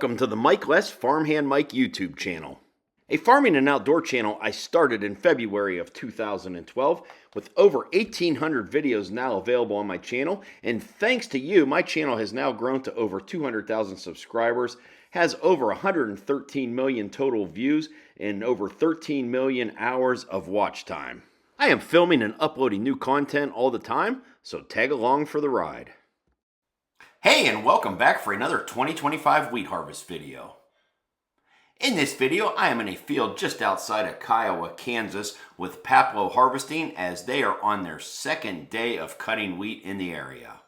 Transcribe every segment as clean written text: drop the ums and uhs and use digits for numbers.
Welcome to the Mike Less Farmhand Mike YouTube channel. A farming and outdoor channel I started in February of 2012 with over 1,800 videos now available on my channel, and thanks to you, my channel has now grown to over 200,000 subscribers, has over 113 million total views, and over 13 million hours of watch time. I am filming and uploading new content all the time, so tag along for the ride. Hey, and welcome back for another 2025 wheat harvest video. In this video, I am in a field just outside of Kiowa, Kansas with Paplow Harvesting as they are on their second day of cutting wheat in the area.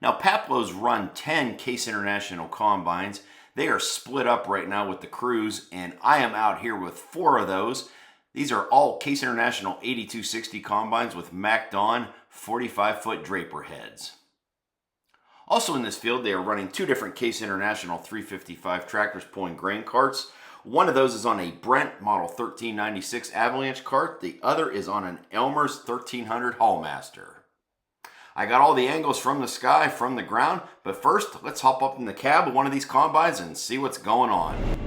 Now, Paplow's run 10 Case International combines. They are split up right now with the crews, and I am out here with 4 of those. These are all Case International 8260 combines with Macked on 45-foot draper heads. Also in this field, they are running 2 different Case International 355 tractors pulling grain carts. One of those is on a Brent model 1396 Avalanche cart. The other is on an Elmers 1300 Haulmaster. I got all the angles from the sky, from the ground, but first, let's hop up in the cab of one of these combines and see what's going on.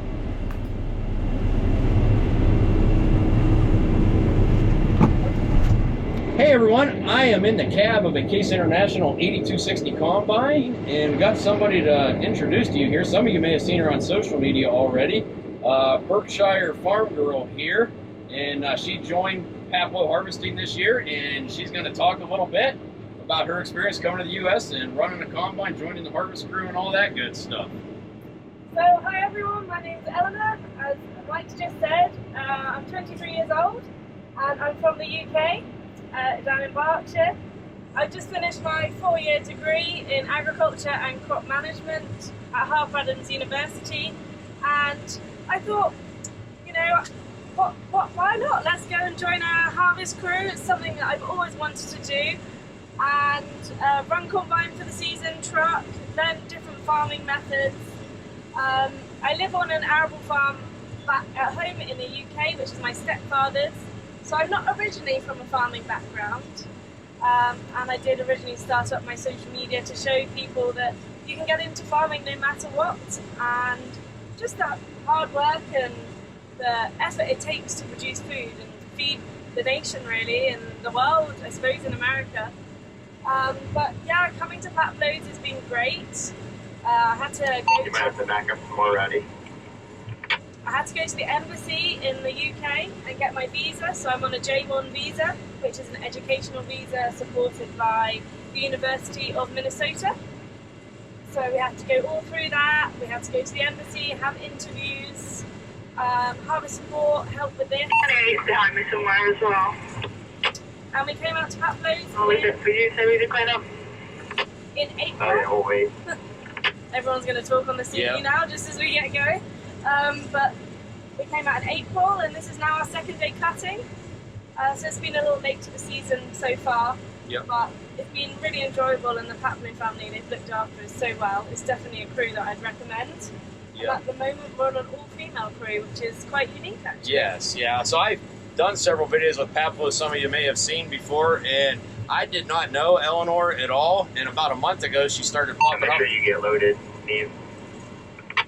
Hey everyone, I am in the cab of a Case International 8260 Combine, and we got somebody to introduce to you here. Some of you may have seen her on social media already. Berkshire Farm Girl here, and she joined Paplow Harvesting this year, and she's going to talk a little bit about her experience coming to the U.S. and running a combine, joining the harvest crew, and all that good stuff. So, hi everyone, my name's Elmers. As Mike just said, I'm 23 years old, and I'm from the UK. Down in Berkshire. I've just finished my 4-year degree in agriculture and crop management at Harvard University, and I thought, you know, why not? Let's go and join a harvest crew. It's something that I've always wanted to do, and run combine for the season, truck, learn different farming methods. I live on an arable farm back at home in the UK, which is my stepfather's. So I'm not originally from a farming background, and I did originally start up my social media to show people that you can get into farming no matter what, and just that hard work and the effort it takes to produce food and feed the nation really, and the world, I suppose, in America. But yeah, coming to Paplow's has been great. I had to go You might have to back up more already. I had to go to the embassy in the UK and get my visa, so I'm on a J1 visa, which is an educational visa supported by the University of Minnesota. So we had to go all through that, we had to go to the embassy, have interviews, harvest support, help with this. Hey, behind me somewhere as well. And we came out to Paplow's I'll leave it for you, so we can clean up. in April. Oh, yeah, we'll wait. Everyone's going to talk on the CV now, just as we get going. But we came out in April, and this is now our 2nd day cutting. So it's been a little late to the season so far, but it's been really enjoyable, and the Paplow family, they've looked after us so well. It's definitely a crew that I'd recommend. And at the moment we're on an all-female crew, which is quite unique actually. Yes, yeah. So I've done several videos with Paplow, some of you may have seen before, and I did not know Eleanor at all, and about a month ago she started popping up. Make sure you get loaded, Steve.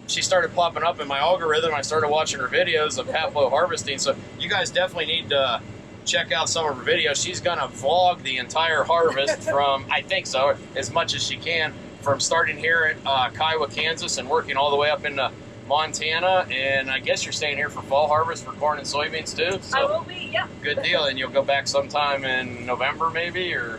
She started popping up in my algorithm. I started watching her videos of Paplow Harvesting, so you guys definitely need to check out some of her videos. She's going to vlog the entire harvest from, I think so, as much as she can, from starting here at Kiowa, Kansas and working all the way up into Montana, and I guess you're staying here for fall harvest for corn and soybeans too? So I will be, yeah. Good deal, and you'll go back sometime in November maybe, or?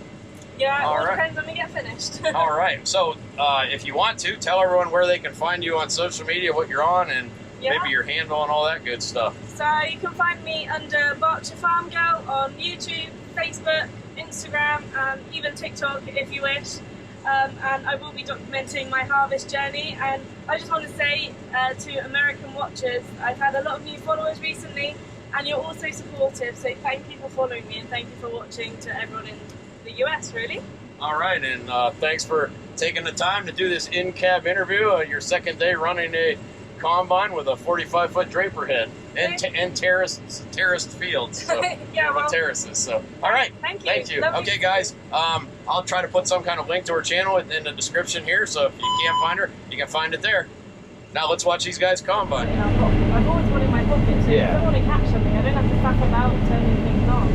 Yeah, it all depends when we get finished. All right, so if you want to, tell everyone where they can find you on social media, what you're on, and maybe your handle and all that good stuff. So you can find me under Berkshire Farm Girl on YouTube, Facebook, Instagram, and even TikTok if you wish. And I will be documenting my harvest journey. And I just want to say to American watchers, I've had a lot of new followers recently, and you're also supportive. So thank you for following me, and thank you for watching to everyone in the US, really. All right, and thanks for taking the time to do this in-cab interview. Your 2nd day running a combine with a 45-foot draper head and terraced fields. So, yeah, well, terraces. So, all right. Thank you. Thank you. Lovely. Okay, guys. I'll try to put some kind of link to her channel in the description here, so if you can't find her, you can find it there. Now let's watch these guys combine. I've always one in my pocket, so if I want to catch something, I don't have to faff about turning things on.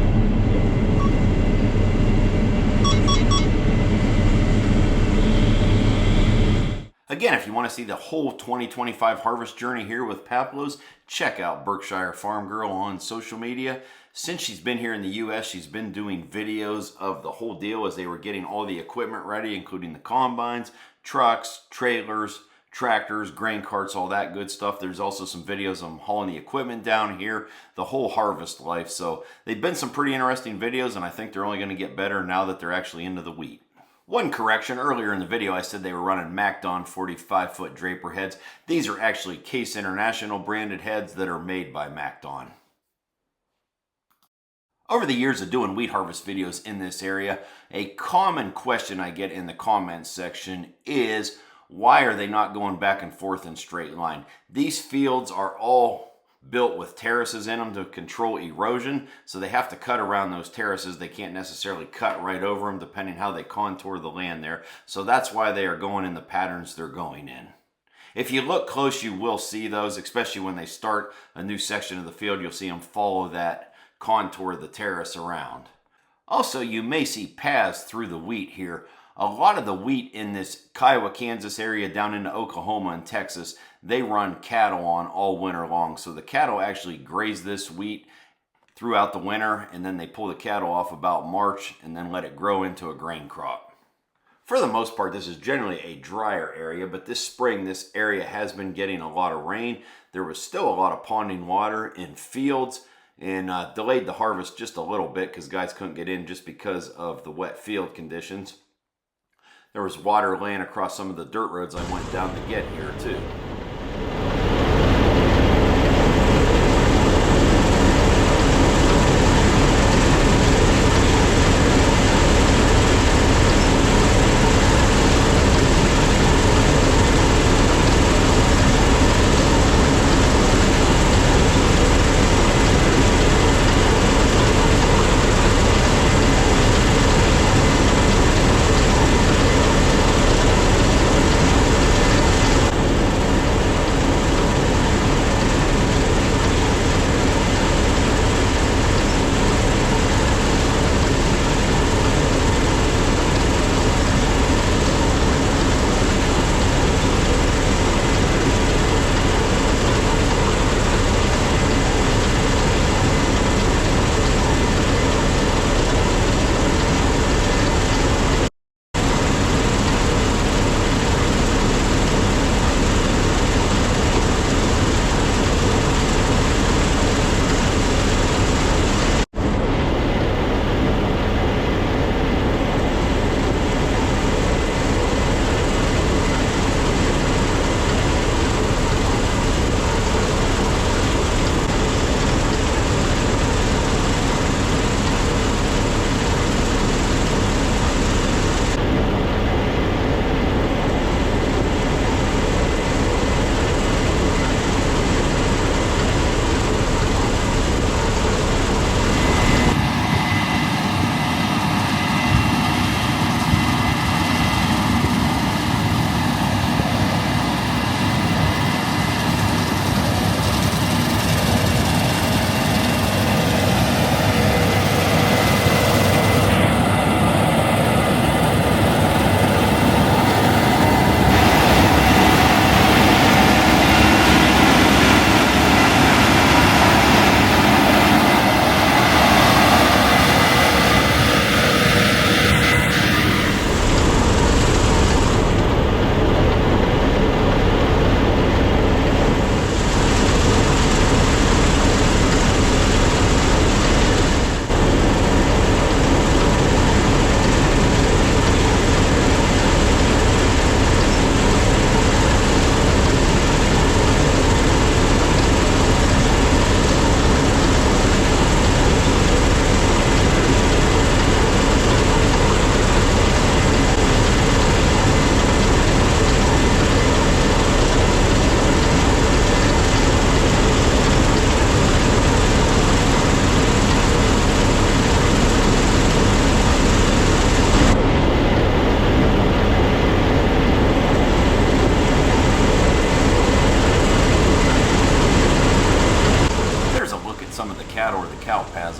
Again, if you want to see the whole 2025 harvest journey here with Paplow's, check out Berkshire Farm Girl on social media. Since she's been here in the US, she's been doing videos of the whole deal as they were getting all the equipment ready, including the combines, trucks, trailers, tractors, grain carts, all that good stuff. There's also some videos of them hauling the equipment down here, the whole harvest life. So they've been some pretty interesting videos, and I think they're only going to get better now that they're actually into the wheat. One correction, earlier in the video I said they were running MacDon 45-foot draper heads. These are actually Case International branded heads that are made by MacDon. Over the years of doing wheat harvest videos in this area, a common question I get in the comments section is, why are they not going back and forth in straight line? These fields are all built with terraces in them to control erosion, so they have to cut around those terraces. They can't necessarily cut right over them depending how they contour the land there. So that's why they are going in the patterns they're going in. If you look close, you will see those, especially when they start a new section of the field. You'll see them follow that contour of the terrace around. Also, you may see paths through the wheat here. A lot of the wheat in this Kiowa, Kansas area down into Oklahoma and Texas, they run cattle on all winter long. So the cattle actually graze this wheat throughout the winter, and then they pull the cattle off about March and then let it grow into a grain crop. For the most part, this is generally a drier area, but this spring, this area has been getting a lot of rain. There was still a lot of ponding water in fields, and delayed the harvest just a little bit because guys couldn't get in just because of the wet field conditions. There was water laying across some of the dirt roads I went down to get here too.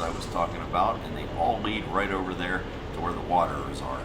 I was talking about, and they all lead right over there to where the waters are.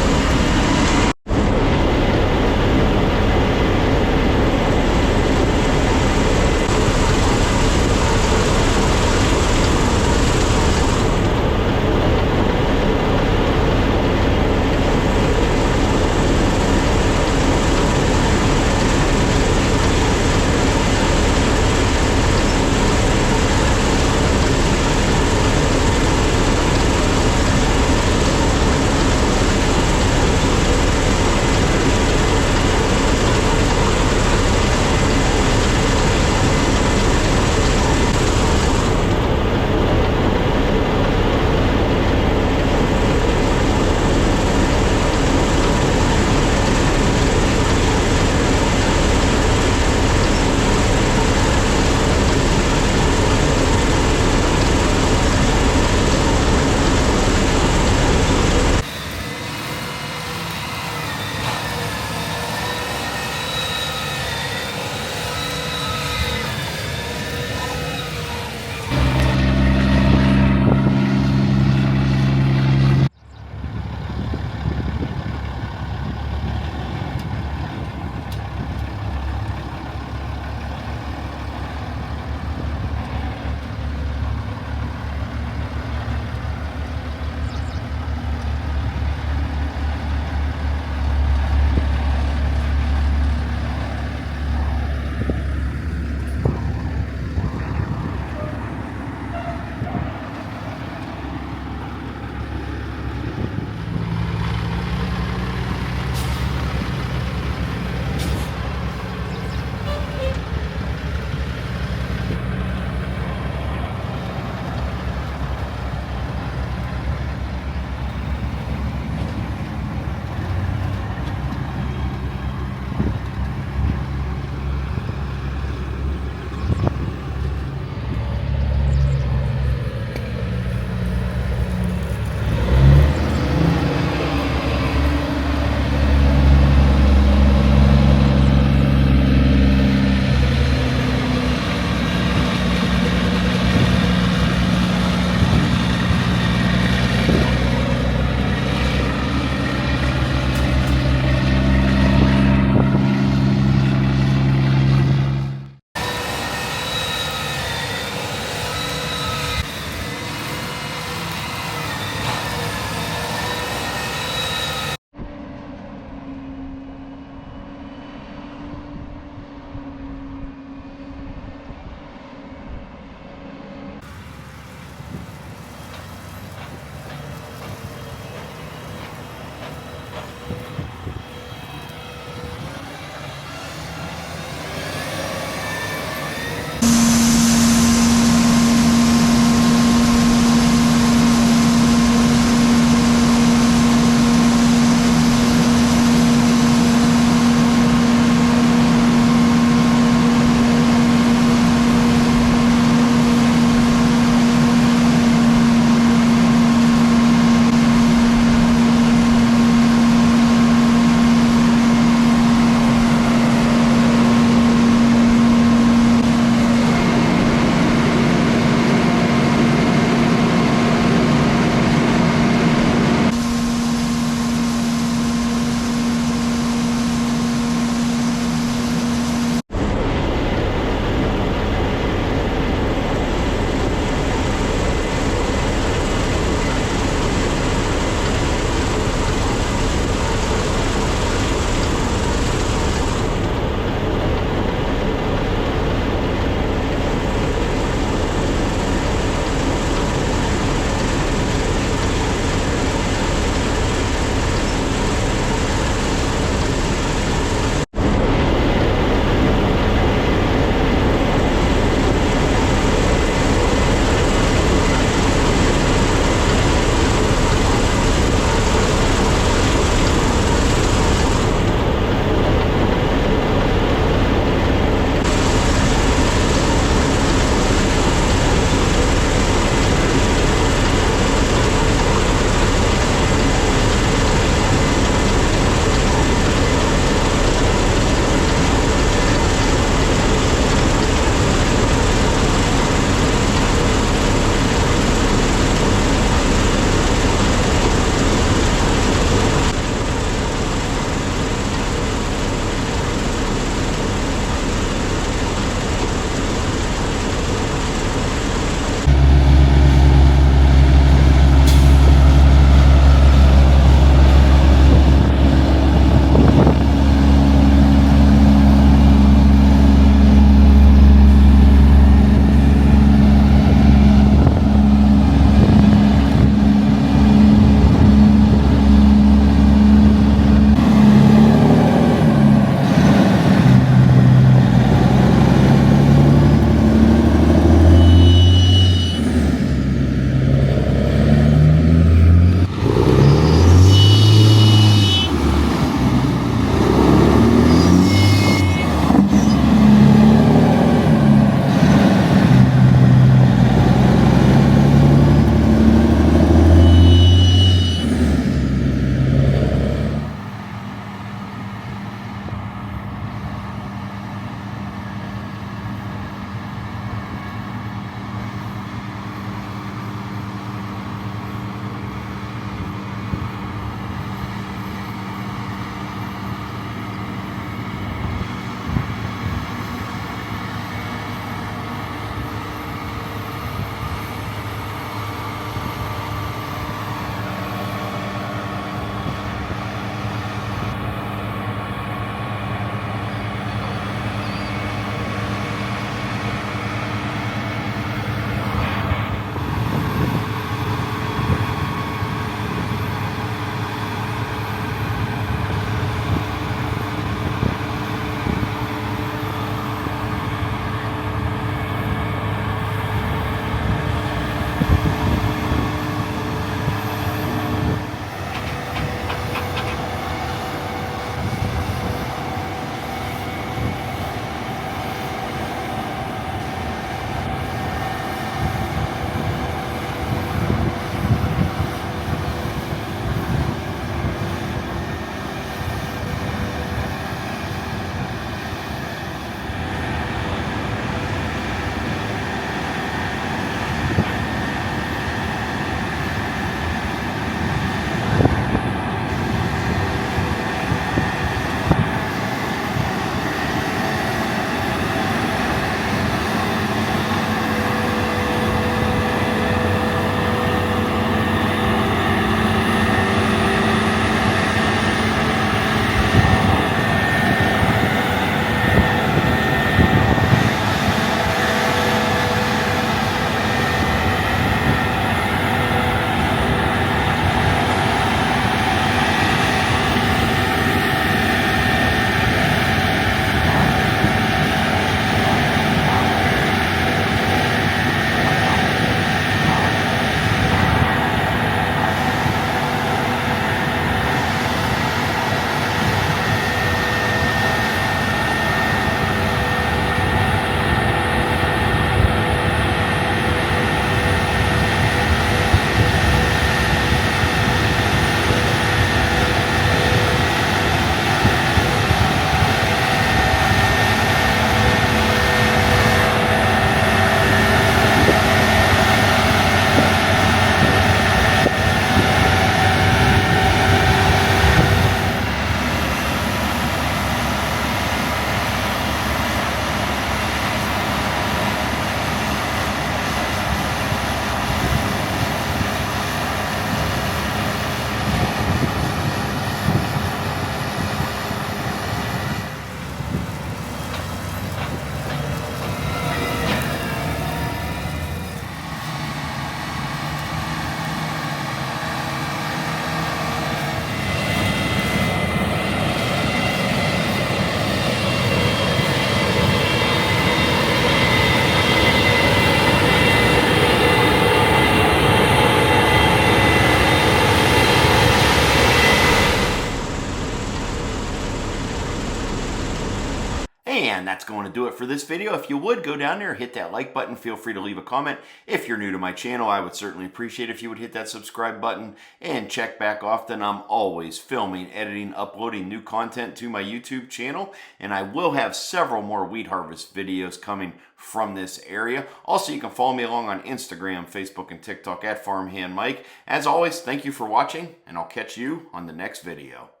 going to do it for this video. If you would, go down there, hit that like button. Feel free to leave a comment. If you're new to my channel, I would certainly appreciate if you would hit that subscribe button and check back often. I'm always filming, editing, uploading new content to my YouTube channel, and I will have several more wheat harvest videos coming from this area. Also, you can follow me along on Instagram, Facebook, and TikTok at Farmhand Mike. As always, thank you for watching, and I'll catch you on the next video.